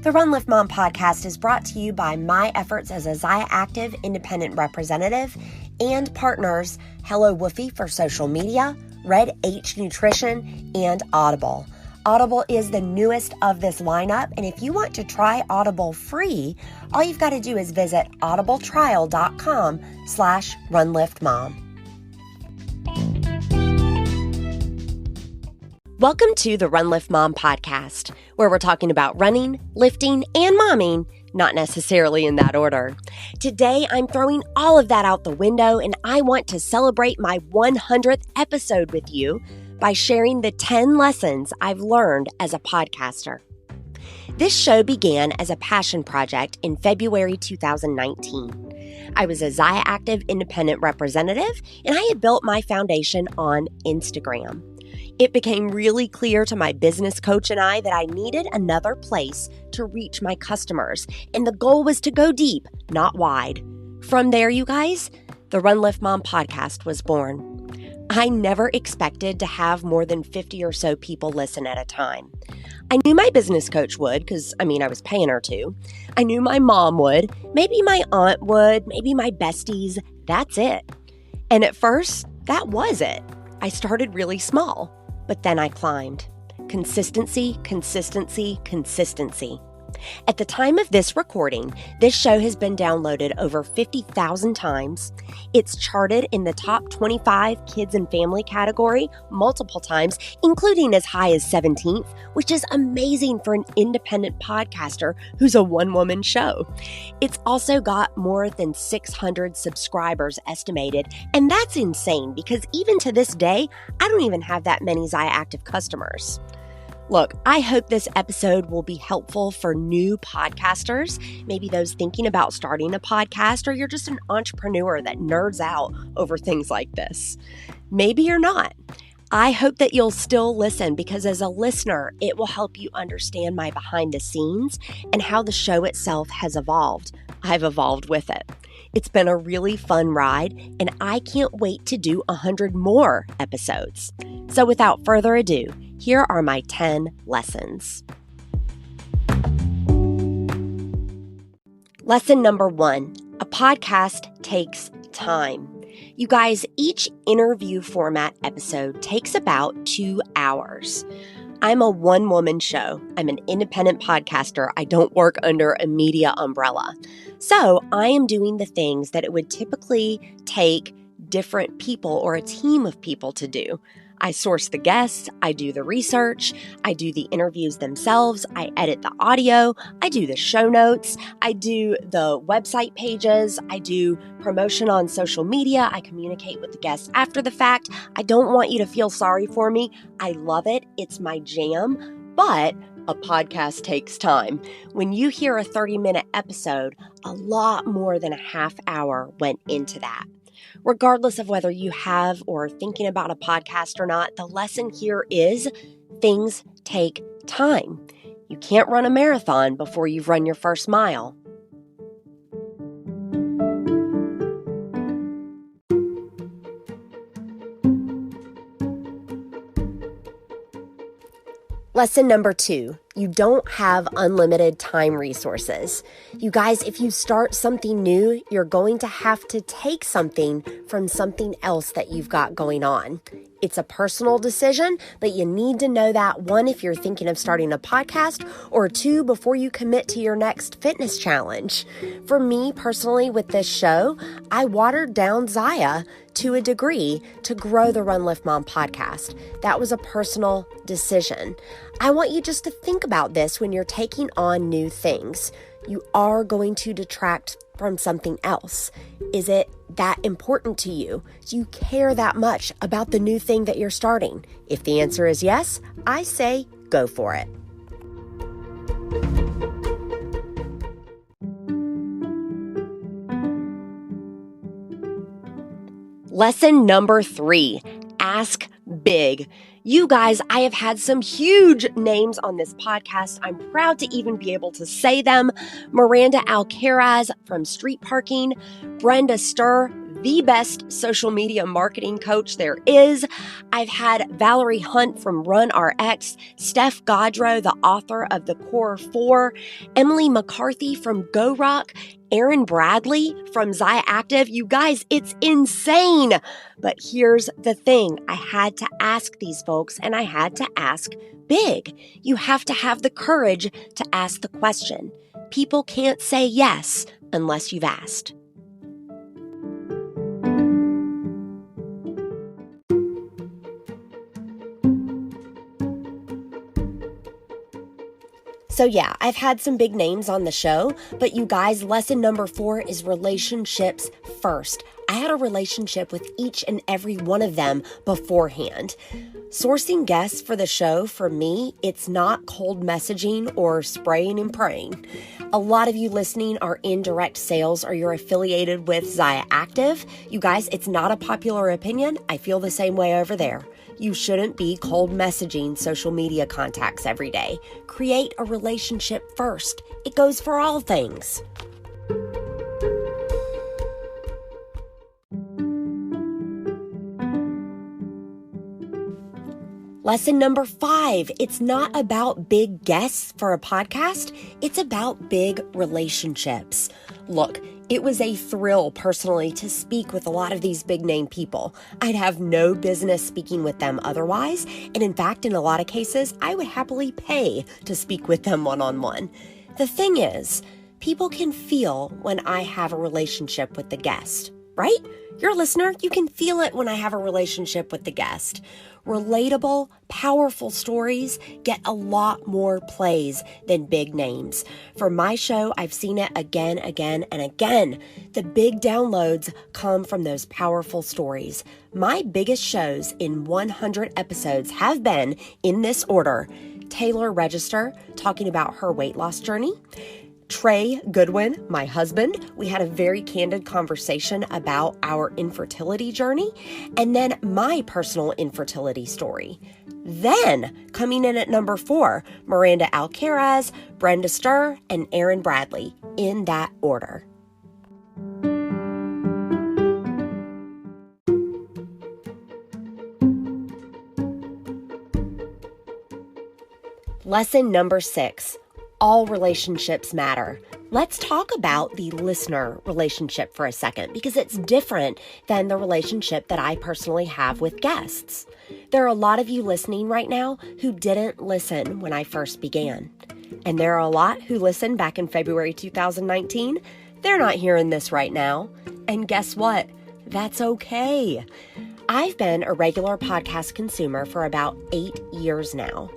The Run Lift Mom podcast is brought to you by my efforts as a Zaya Active independent representative and partners Hello Woofy for social media, Red H Nutrition, and Audible. Audible is the newest of this lineup, and if you want to try Audible free, all you've got to do is visit audibletrial.com/runliftmom. Welcome to the Run Lift Mom podcast, where we're talking about running, lifting, and momming, not necessarily in that order. Today, I'm throwing all of that out the window, and I want to celebrate my 100th episode with you by sharing the 10 lessons I've learned as a podcaster. This show began as a passion project in February 2019. I was a Zaya Active independent representative, and I had built my foundation on Instagram. It became really clear to my business coach and I that I needed another place to reach my customers, and the goal was to go deep, not wide. From there, you guys, the Run Lift Mom podcast was born. I never expected to have more than 50 or so people listen at a time. I knew my business coach would, because, I was paying her to. I knew my mom would, maybe my aunt would, maybe my besties. That's it. And at first, that was it. I started really small. But then I climbed. Consistency, consistency, consistency. At the time of this recording, this show has been downloaded over 50,000 times. It's charted in the top 25 kids and family category multiple times, including as high as 17th, which is amazing for an independent podcaster who's a one-woman show. It's also got more than 600 subscribers estimated, and that's insane because even to this day, I don't even have that many Zaya Active customers. Look, I hope this episode will be helpful for new podcasters, maybe those thinking about starting a podcast, or you're just an entrepreneur that nerds out over things like this. Maybe you're not. I hope that you'll still listen because as a listener, it will help you understand my behind the scenes and how the show itself has evolved. I've evolved with it. It's been a really fun ride, and I can't wait to do 100 more episodes. So without further ado, here are my 10 lessons. Lesson number 1, a podcast takes time. You guys, each interview format episode takes about 2 hours. I'm a one-woman show. I'm an independent podcaster. I don't work under a media umbrella. So I am doing the things that it would typically take different people or a team of people to do. I source the guests, I do the research, I do the interviews themselves, I edit the audio, I do the show notes, I do the website pages, I do promotion on social media, I communicate with the guests after the fact. I don't want you to feel sorry for me. I love it. It's my jam, but a podcast takes time. When you hear a 30-minute episode, a lot more than a half hour went into that. Regardless of whether you have or are thinking about a podcast or not, the lesson here is things take time. You can't run a marathon before you've run your first mile. Lesson number 2, you don't have unlimited time resources. You guys, if you start something new, you're going to have to take something from something else that you've got going on. It's a personal decision, but you need to know that, 1, if you're thinking of starting a podcast, or 2, before you commit to your next fitness challenge. For me personally, with this show, I watered down Zaya to a degree to grow the Run Lift Mom podcast. That was a personal decision. I want you just to think about this when you're taking on new things. You are going to detract from something else. Is it that important to you? Do you care that much about the new thing that you're starting? If the answer is yes, I say go for it. Lesson number 3, ask big. You guys, I have had some huge names on this podcast. I'm proud to even be able to say them. Miranda Alcaraz from Street Parking, Brenda Sturr, the best social media marketing coach there is. I've had Valerie Hunt from RunRx, Steph Godrow, the author of The Core 4, Emily McCarthy from GoRock, Aaron Bradley from Zaya Active. You guys, it's insane. But here's the thing. I had to ask these folks, and I had to ask big. You have to have the courage to ask the question. People can't say yes unless you've asked. So yeah, I've had some big names on the show, but you guys, lesson number 4 is relationships first. I had a relationship with each and every one of them beforehand. Sourcing guests for the show, for me, it's not cold messaging or spraying and praying. A lot of you listening are in direct sales or you're affiliated with Zaya Active. You guys, it's not a popular opinion. I feel the same way over there. You shouldn't be cold messaging social media contacts every day. Create a relationship first. It goes for all things. Lesson number 5, it's not about big guests for a podcast. It's about big relationships. Look, it was a thrill personally to speak with a lot of these big name people. I'd have no business speaking with them otherwise. And in fact, in a lot of cases, I would happily pay to speak with them one-on-one. The thing is, people can feel when I have a relationship with the guest, right? You're a listener, you can feel it when I have a relationship with the guest. Relatable, powerful stories get a lot more plays than big names. For my show, I've seen it again, and again. The big downloads come from those powerful stories. My biggest shows in 100 episodes have been, in this order, Taylor Register talking about her weight loss journey, Trey Goodwin, my husband, we had a very candid conversation about our infertility journey, and then my personal infertility story. Then, coming in at number 4, Miranda Alcaraz, Brenda Sturr, and Aaron Bradley, in that order. Lesson number 6. All relationships matter. Let's talk about the listener relationship for a second because it's different than the relationship that I personally have with guests. There are a lot of you listening right now who didn't listen when I first began. And there are a lot who listened back in February 2019. They're not hearing this right now. And guess what? That's okay. I've been a regular podcast consumer for about 8 years now.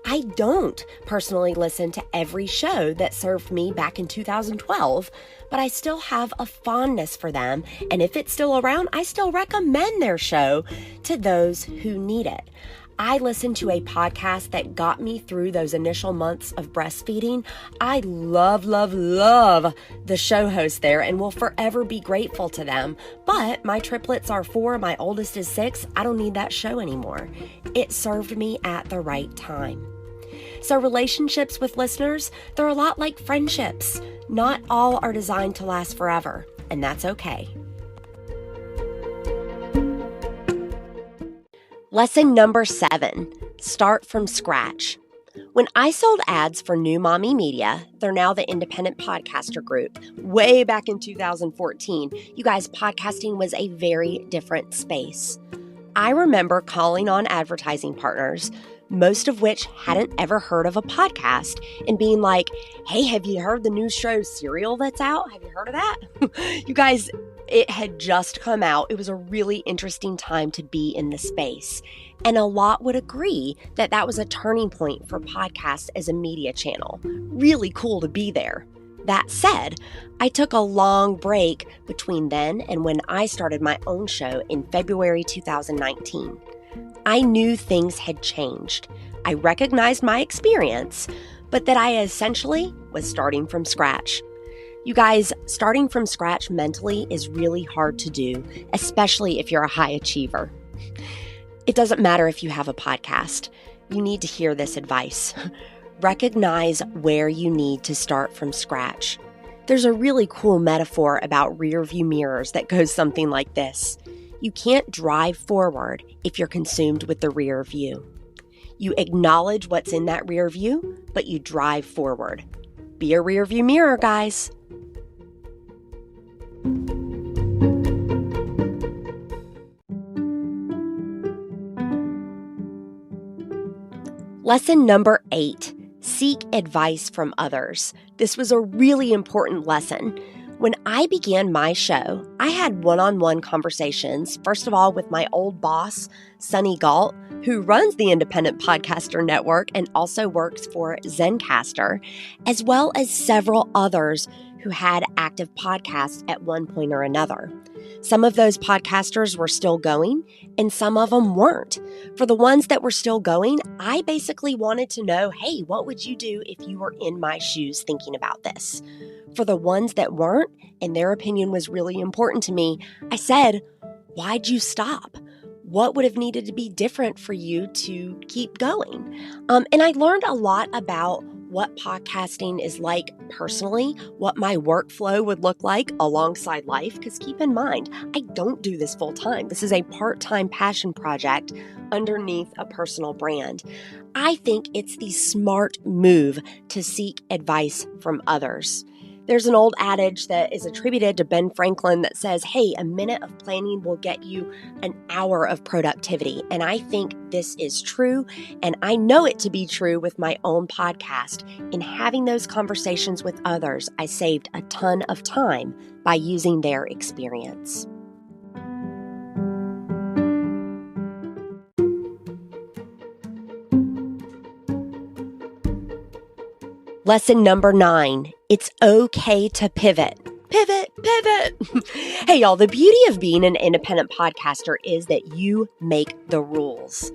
I don't personally listen to every show that served me back in 2012, but I still have a fondness for them, and if it's still around, I still recommend their show to those who need it. I listened to a podcast that got me through those initial months of breastfeeding. I love the show host there and will forever be grateful to them. But my triplets are 4, my oldest is 6. I don't need that show anymore. It served me at the right time. So relationships with listeners, they're a lot like friendships. Not all are designed to last forever, and that's okay. Lesson number 7, start from scratch. When I sold ads for New Mommy Media, they're now the independent podcaster group, way back in 2014, you guys, podcasting was a very different space. I remember calling on advertising partners, most of which hadn't ever heard of a podcast, and being like, hey, have you heard the new show Serial that's out? Have you heard of that? You guys, it had just come out. It was a really interesting time to be in the space. And a lot would agree that that was a turning point for podcasts as a media channel. Really cool to be there. That said, I took a long break between then and when I started my own show in February 2019. I knew things had changed. I recognized my experience, but that I essentially was starting from scratch. You guys, starting from scratch mentally is really hard to do, especially if you're a high achiever. It doesn't matter if you have a podcast. You need to hear this advice. Recognize where you need to start from scratch. There's a really cool metaphor about rear view mirrors that goes something like this. You can't drive forward if you're consumed with the rear view. You acknowledge what's in that rear view, but you drive forward. Be a rear view mirror, guys. Lesson number 8, seek advice from others. This was a really important lesson. When I began my show, I had one-on-one conversations, first of all, with my old boss, Sunny Galt, who runs the Independent Podcaster Network and also works for Zencastr, as well as several others who had active podcasts at one point or another. Some of those podcasters were still going, and some of them weren't. For the ones that were still going, I basically wanted to know, hey, what would you do if you were in my shoes thinking about this? For the ones that weren't, and their opinion was really important to me, I said, why'd you stop? What would have needed to be different for you to keep going? And I learned a lot about what podcasting is like personally, what my workflow would look like alongside life. Because keep in mind, I don't do this full time. This is a part-time passion project underneath a personal brand. I think it's the smart move to seek advice from others. There's an old adage that is attributed to Ben Franklin that says, hey, a minute of planning will get you an hour of productivity. And I think this is true. And I know it to be true with my own podcast. In having those conversations with others, I saved a ton of time by using their experience. Lesson number 9, it's okay to pivot. Pivot, pivot. Hey, y'all, the beauty of being an independent podcaster is that you make the rules.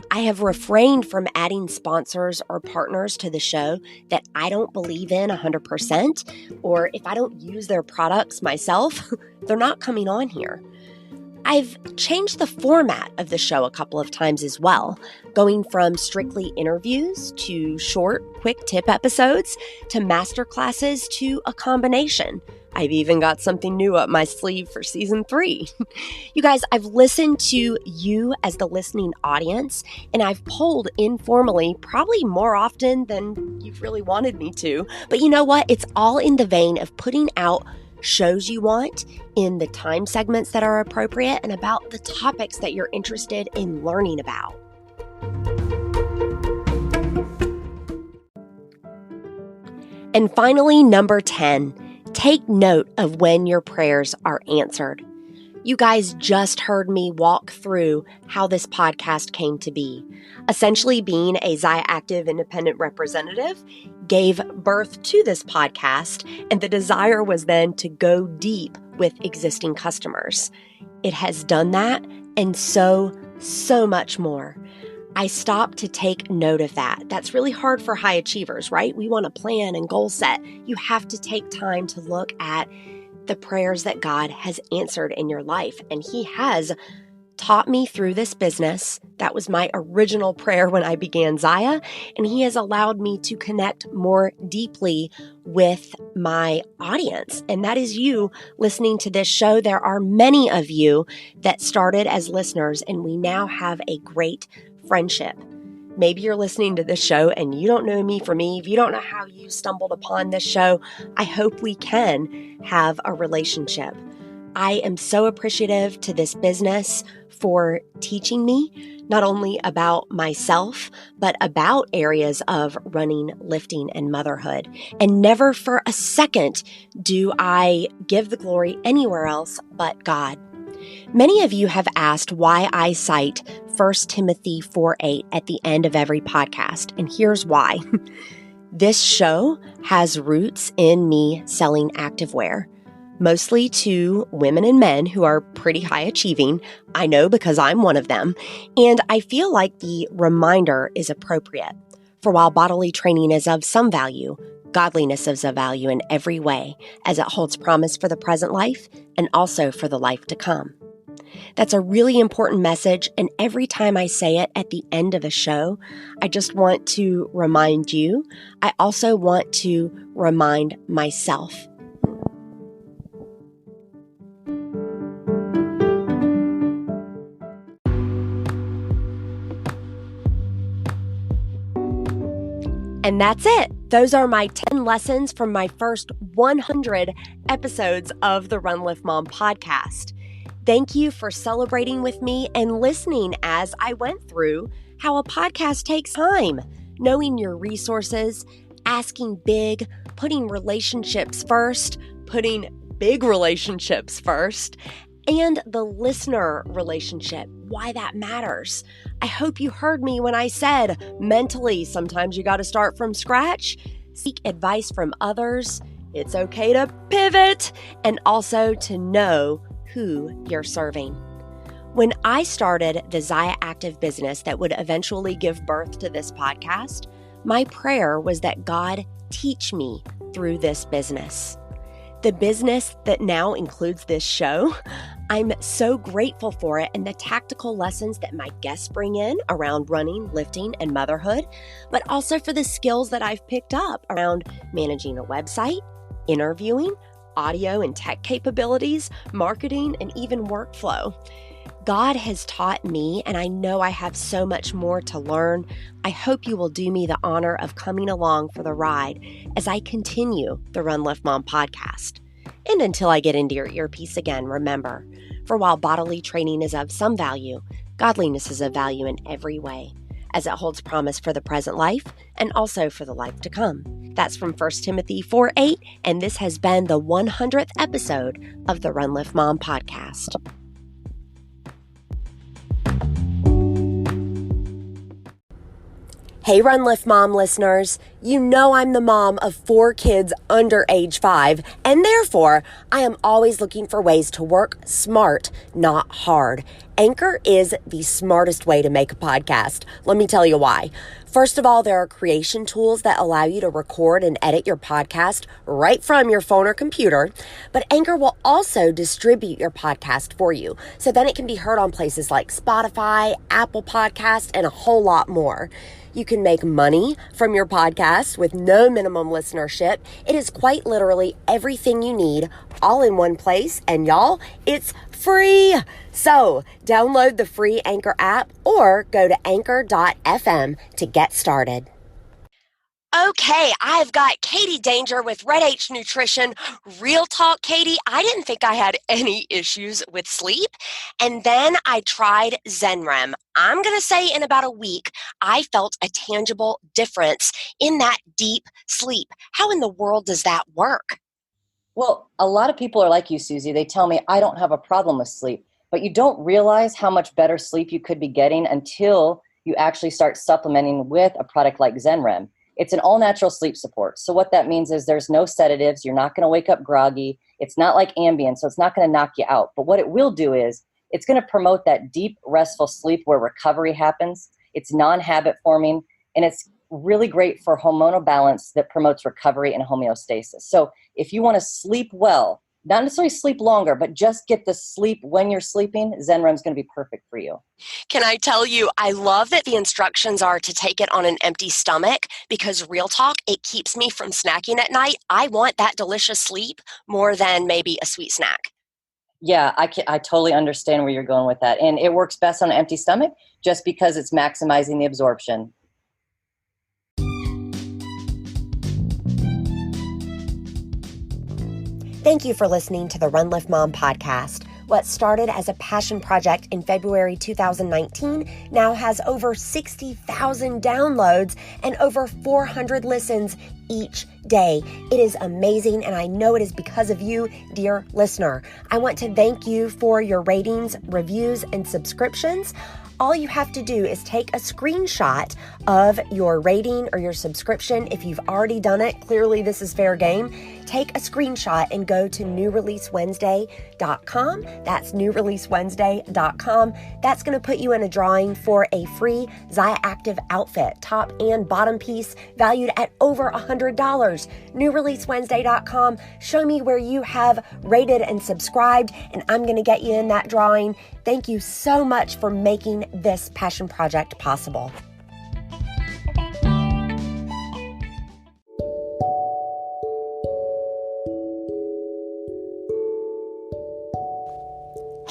I have refrained from adding sponsors or partners to the show that I don't believe in 100%, or if I don't use their products myself, they're not coming on here. I've changed the format of the show a couple of times as well, going from strictly interviews to short, quick tip episodes to masterclasses to a combination. I've even got something new up my sleeve for season 3. You guys, I've listened to you as the listening audience, and I've polled informally, probably more often than you've really wanted me to. But you know what? It's all in the vein of putting out shows you want in the time segments that are appropriate and about the topics that you're interested in learning about. And finally, number 10, take note of when your prayers are answered. You guys just heard me walk through how this podcast came to be. Essentially, being a Zaya Active independent representative gave birth to this podcast, and the desire was then to go deep with existing customers. It has done that and so much more. I stopped to take note of that. That's really hard for high achievers, right? We want to plan and goal set. You have to take time to look at the prayers that God has answered in your life. And He has taught me through this business. That was my original prayer when I began Zaya. And He has allowed me to connect more deeply with my audience. And that is you listening to this show. There are many of you that started as listeners, and we now have a great friendship. Maybe you're listening to this show and you don't know me from Eve. You don't know how you stumbled upon this show. I hope we can have a relationship. I am so appreciative to this business for teaching me not only about myself, but about areas of running, lifting, and motherhood. And never for a second do I give the glory anywhere else but God. Many of you have asked why I cite 1 Timothy 4:8 at the end of every podcast, and here's why. This show has roots in me selling activewear, mostly to women and men who are pretty high achieving. I know because I'm one of them, and I feel like the reminder is appropriate. For while bodily training is of some value, godliness is of value in every way, as it holds promise for the present life and also for the life to come. That's a really important message, and every time I say it at the end of a show, I just want to remind you. I also want to remind myself. And that's it. Those are my 10 lessons from my first 100 episodes of the Run Lift Mom podcast. Thank you for celebrating with me and listening as I went through how a podcast takes time, knowing your resources, asking big, putting relationships first, putting big relationships first, and the listener relationship, why that matters. I hope you heard me when I said mentally, sometimes you got to start from scratch, seek advice from others. It's okay to pivot and also to know who you're serving. When I started the Zaya Active business that would eventually give birth to this podcast, my prayer was that God teach me through this business. The business that now includes this show, I'm so grateful for it and the tactical lessons that my guests bring in around running, lifting, and motherhood, but also for the skills that I've picked up around managing a website, interviewing, audio and tech capabilities, marketing, and even workflow. God has taught me, and I know I have so much more to learn. I hope you will do me the honor of coming along for the ride as I continue the Run Lift Mom podcast. And until I get into your earpiece again, remember, for while bodily training is of some value, godliness is of value in every way, as it holds promise for the present life and also for the life to come. That's from 1 Timothy 4:8, and this has been the 100th episode of the Run Lift Mom podcast. Hey, Run Lift Mom listeners, you know I'm the mom of 4 kids under age 5, and therefore I am always looking for ways to work smart, not hard. Anchor is the smartest way to make a podcast. Let me tell you why. First of all, there are creation tools that allow you to record and edit your podcast right from your phone or computer, but Anchor will also distribute your podcast for you, so then it can be heard on places like Spotify, Apple Podcasts, and a whole lot more. You can make money from your podcast with no minimum listenership. It is quite literally everything you need all in one place. And y'all, it's free. So download the free Anchor app or go to anchor.fm to get started. Okay, I've got Katie Danger with Red H Nutrition. Real talk, Katie, I didn't think I had any issues with sleep. And then I tried ZenREM. I'm going to say in about a week, I felt a tangible difference in that deep sleep. How in the world does that work? Well, a lot of people are like you, Susie. They tell me, I don't have a problem with sleep. But you don't realize how much better sleep you could be getting until you actually start supplementing with a product like ZenREM. It's an all-natural sleep support. So what that means is there's no sedatives. You're not going to wake up groggy. It's not like Ambien, so it's not going to knock you out. But what it will do is it's going to promote that deep, restful sleep where recovery happens. It's non-habit forming, and it's really great for hormonal balance that promotes recovery and homeostasis. So if you want to sleep well, not necessarily sleep longer, but just get the sleep when you're sleeping, ZenREM is going to be perfect for you. Can I tell you, I love that the instructions are to take it on an empty stomach because real talk, it keeps me from snacking at night. I want that delicious sleep more than maybe a sweet snack. Yeah, I totally understand where you're going with that. And it works best on an empty stomach just because it's maximizing the absorption. Thank you for listening to the Run Lift Mom podcast. What started as a passion project in February 2019 now has over 60,000 downloads and over 400 listens each day. It is amazing, and I know it is because of you, dear listener. I want to thank you for your ratings, reviews, and subscriptions. All you have to do is take a screenshot of your rating or your subscription. If you've already done it, clearly this is fair game. Take a screenshot and go to newreleasewednesday.com. That's newreleasewednesday.com. That's going to put you in a drawing for a free Zaya Active outfit, top and bottom piece, valued at over $100. Newreleasewednesday.com. Show me where you have rated and subscribed, and I'm going to get you in that drawing. Thank you so much for making this passion project possible.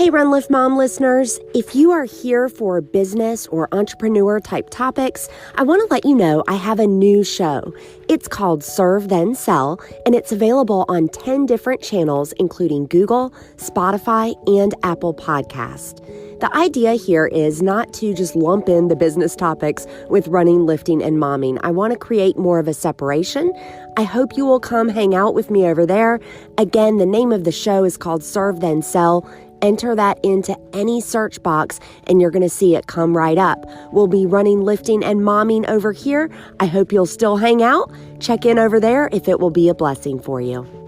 Hey, Run Lift Mom listeners, if you are here for business or entrepreneur type topics, I want to let you know I have a new show. It's called Serve Then Sell, and it's available on 10 different channels, including Google, Spotify, and Apple Podcast. The idea here is not to just lump in the business topics with running, lifting, and momming. I want to create more of a separation. I hope you will come hang out with me over there. Again, the name of the show is called Serve Then Sell. Enter that into any search box and you're going to see it come right up. We'll be running, lifting, and momming over here. I hope you'll still hang out. Check in over there if it will be a blessing for you.